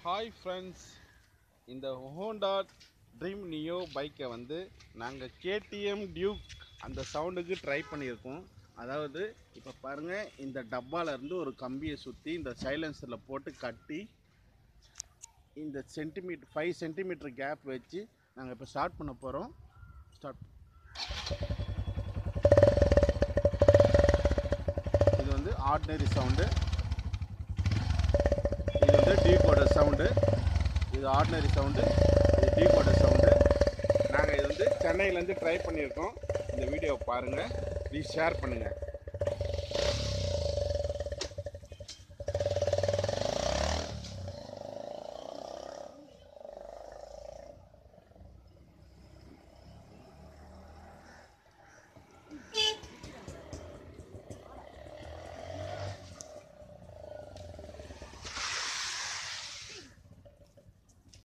Hi friends, இந்த Honda dream neo பைக்கை வந்து நாங்கள் கேடிஎம் டியூக் அந்த சவுண்டுக்கு ட்ரை பண்ணியிருக்கோம். அதாவது இப்போ பாருங்கள், இந்த டப்பாலேருந்து ஒரு கம்பியை சுற்றி இந்த சைலன்சரில் போட்டு கட்டி இந்த 5 சென்டிமீட்டர் கேப் வச்சு நாங்கள் இப்போ ஸ்டார்ட் பண்ண போகிறோம். இது வந்து ஆர்டினரி சவுண்டு, இது வந்து டியூக்கோட சவுண்டு, இது ஆர்டினரி சவுண்டு, இது டியூக்கோட சவுண்டு. நாங்கள் இது வந்து சென்னையிலேருந்து ட்ரை பண்ணியிருக்கோம். இந்த வீடியோவை பாருங்கள், ப்ளீஸ் ஷேர் பண்ணுங்கள்.